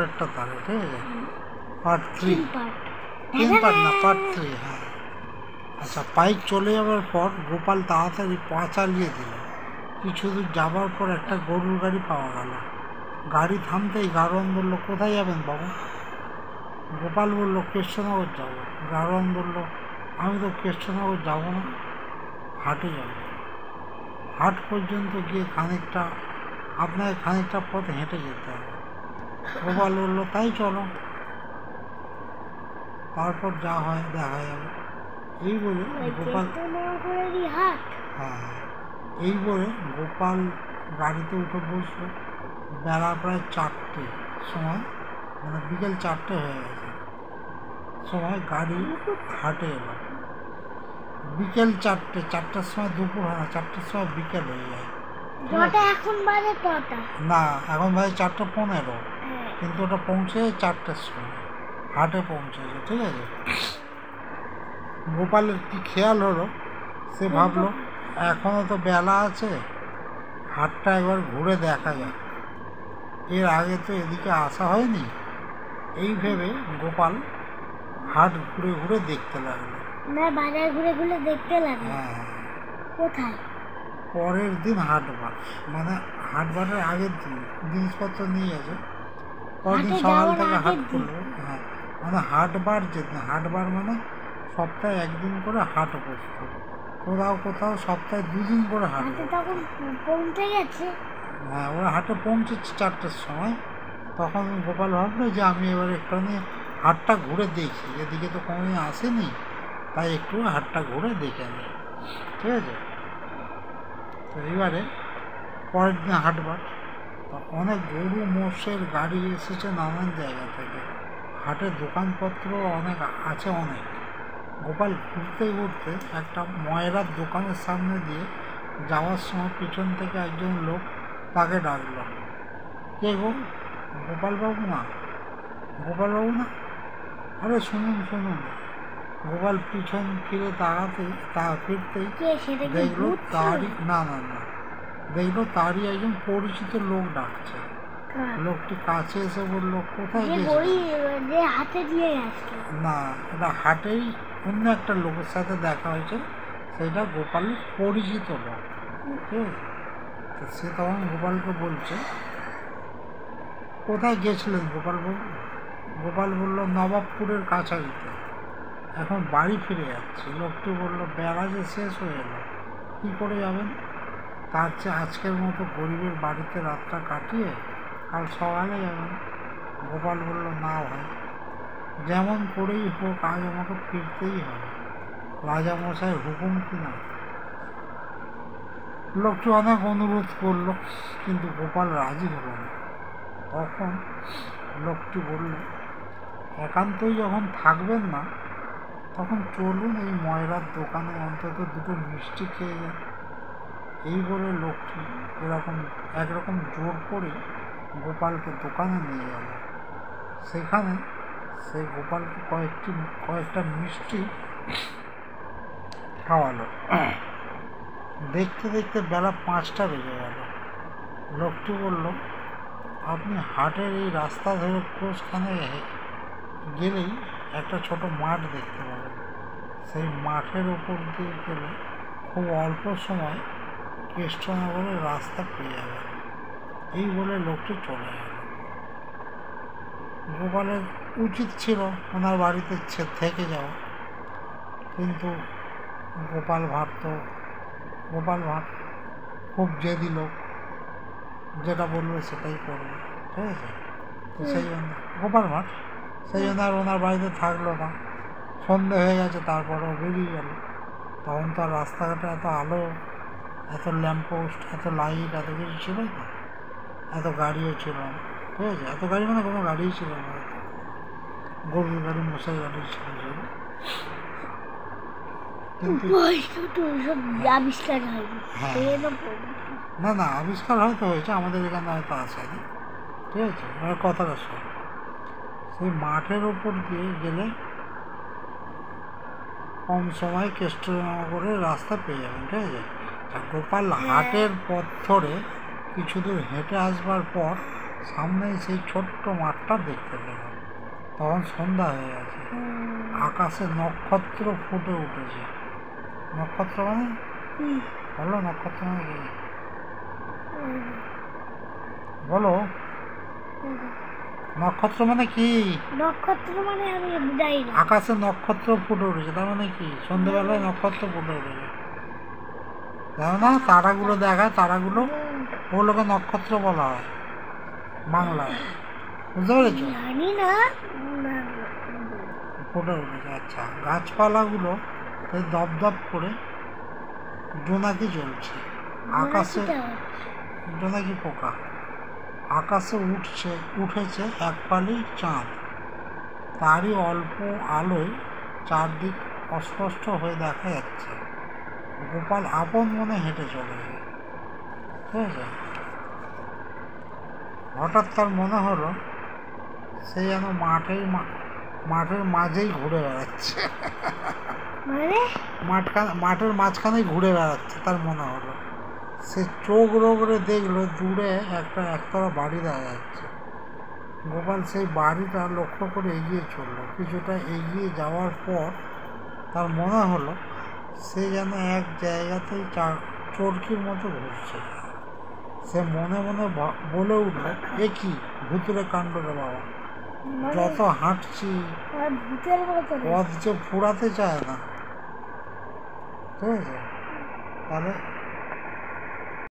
একটা তারে, ঠিক আছে, পার্ট 3, 3 পার্ট না, পার্ট 3। হ্যাঁ, আচ্ছা, পাইক চলে যাওয়ার পর গোপাল তাড়াতাড়ি পা চালিয়ে দিল। কিছু দূর যাবার পর একটা গরুর গাড়ি পাওয়া গেল। গাড়ি থামতেই গাড়োয়ান বলল, কোথায় যাবেন বাবু? গোপাল বলল, কৃষ্ণনগর যাব। গাড়োয়ান বলল, আমি তো কৃষ্ণনগর যাব না, হাটে যাব। হাট পর্যন্ত গিয়ে আপনাকে খানিকটা পথ হেঁটে যেতে হবে। গোপাল বলল, তাই চলো, তারপর যা হয় দেখা যাবে। এই বলে গোপাল এই বলে গোপাল গাড়িতে উঠে বসলো। বেলা প্রায় 4টে সময়, মানে বিকেল 4টে হয়ে গেছে সময় গাড়ি হাটে এলো। বিকেল 4টার সময় দুপুর হয় না, 4টার সময় বিকেল হয়ে যায়। না, এখন বাজে 4:15, কিন্তু ওটা পৌঁছে 4টার সময় হাটে পৌঁছেছে, ঠিক আছে। গোপালের কি খেয়াল হলো, সে ভাবলো এখনো তো বেলা আছে, হাটটা একবার ঘুরে দেখা যাক, এর আগে তো এদিকে আসা হয়নি। এই ভেবে গোপাল হাট ঘুরে ঘুরে দেখতে লাগলো। হ্যাঁ, কোথায়? পরের দিন হাটবার, মানে হাটবারের আগের দিন জিনিসপত্র নিয়ে গেছে, পরের দিন সকাল থেকে হাট করলো। হ্যাঁ, মানে হাটবার যেদিন, হাটবার মানে সপ্তাহে একদিন করে হাট বসতো, কোথাও কোথাও সপ্তাহে 2 দিন করে হাট। পৌঁছে গেছে। হ্যাঁ, ওরা হাটে পৌঁছেছে 4টার সময়। তখন গোপাল ভাবলো যে আমি এবার একটু হাটটা ঘুরে দেখি, এদিকে তো কোনোদিন আসেনি, তাই একটু হাটটা ঘুরে দেখে নিই, ঠিক আছে। তো এইবারে পরের দিন হাটবার, অনেক গরু মোষের গাড়ি এসেছে নানান জায়গা থেকে, হাটের দোকানপত্র অনেক আছে অনেক। গোপাল ঘুরতে ঘুরতে একটা ময়রার দোকানের সামনে দিয়ে যাওয়ার সময় পিছন থেকে একজন লোক তাকে ডাকলো, কে গো? গোপালবাবু না? গোপালবাবু না? আরে শুনুন শুনুন। গোপাল পিছন ফিরে ফিরতেই দেখলো তারই দেখলো তারই একজন পরিচিত লোক ডাকছে। লোকটি কাছে এসে বলল, কোথায় না, এটা হাটেই অন্য একটা লোকের সাথে দেখা হয়েছে, সেটা গোপালের পরিচিত লোক, ঠিক আছে। সে তখন গোপালকে বলছে, কোথায় গেছিলেন গোপালবাবু? গোপাল বলল, নবাবপুরের কাছারিতে, এখন বাড়ি ফিরে যাচ্ছি। লোকটি বলল, বেলা যে শেষ হয়ে এলো, কী করে যাবেন? তার চেয়ে আজকের মতো গরিবের বাড়িতে রাতটা কাটিয়ে কাল সকালে যাবেন। গোপাল বলল, না ভাই, যেমন করেই হোক আজ আমাকে ফিরতেই হবে, রাজামশাইয়ের হুকুম কি না। লোকটি অনেক অনুরোধ করলো, কিন্তু গোপাল রাজি হল না। তখন লোকটি বলল, একান্তই যখন থাকবেন না, তখন চলুন এই ময়রার দোকানে অন্তত 2টো মিষ্টি খেয়ে যান। এই বলে লোকটি একরকম জোর করে গোপালকে দোকানে নিয়ে গেল। সেখানে সে গোপালকে কয়েকটা মিষ্টি খাওয়ালো। দেখতে দেখতে বেলা 5টা বেজে গেল। লোকটি বলল, আপনি হাটের এই রাস্তা ধরে ক্রোশখানে গেলেই একটা ছোট মাঠ দেখতে পাবেন। সেই মাঠের ওপর দিয়ে গেলে খুব অল্প সময় কৃষ্ণনগরের রাস্তা পেয়ে যাবেন। এই বলে লোকটি চলে গেল। গোপালের উচিত ছিল ওনার বাড়িতে থেকে যাওয়া, কিন্তু গোপাল খুব জেদি লোক, যেটা বলবে সেটাই করবে, ঠিক আছে। তো সেই জন্য সেই জন্য আর ওনার বাড়িতে থাকলো না। সন্ধে হয়ে গেছে, তারপরেও বেরিয়ে গেল। তখন তো আর রাস্তাঘাটে এত আলো, এত ল্যাম্পপোস্ট, এত লাইট, এত কিছু ছিল না, এত গাড়িও ছিল না, ঠিক আছে। এত গাড়ি মানে কোনো গাড়িই ছিল না, গরুর গাড়ি, মশাই গাড়ি ছিল শুধু। কিন্তু না, আবিষ্কার হয়তো হয়েছে, আমাদের এখানে হয়তো আসেনি, ঠিক আছে। কথাটা শোন, সেই মাঠের ওপর দিয়ে গেলে কম সময় কৃষ্ণনগরের রাস্তা পেয়ে যাবেন, ঠিক আছে। গোপাল হাটের পথ ধরে কিছু দূর হেঁটে আসবার পর সামনেই সেই ছোট্ট মাঠটা দেখতে পেল। তখন সন্ধ্যা হয়ে গেছে, আকাশে নক্ষত্র ফুটে উঠেছে। নক্ষত্র মানে বলো, নক্ষত্র মানে কি বলো? নক্ষত্র মানে কি? নক্ষত্র মানে আমি জানি না। আকাশে নক্ষত্র ফুটে উঠেছে, তার মানে কি? সন্ধ্যেবেলায় নক্ষত্র ফুটে উঠেছে, জানো না? তারাগুলো দেখায়, তারাগুলো, ওগুলোকে নক্ষত্র বলা হয় বাংলায়, বুঝতে পেরেছ? জানি না। ফুটে উঠেছে। আচ্ছা, গাছপালাগুলো দপদপ করে জোনাকি জ্বলছে আকাশে। জোনাকি পোকা আকাশে উঠেছে এক ফালি চাঁদ। তারই অল্প আলোয় চারদিক অস্পষ্ট হয়ে দেখা যাচ্ছে। গোপাল আপন মনে হেঁটে চলেছে, ঠিক আছে? হঠাৎ তার মনে হলো সে যেন মাঠের মাঝেই ঘুরে বেড়াচ্ছে। মাঠের মাঝখানেই ঘুরে বেড়াচ্ছে তার মনে হলো। সে চোখ রোগড়ে দেখলো দূরে একতলা বাড়ি দেখা যাচ্ছে। গোপাল সেই বাড়িটা লক্ষ্য করে এগিয়ে চলল। কিছুটা এগিয়ে যাওয়ার পর তার মনে হলো সে যেন এক জায়গাতেই চরকির মতো ঘুরছে। সে মনে মনে বলে উঠল, এ কি ভুতুরে কাণ্ড রে বাবা! যত হাঁটছি পথ যে ফুরাতে চায় না, ঠিক আছে? তাহলে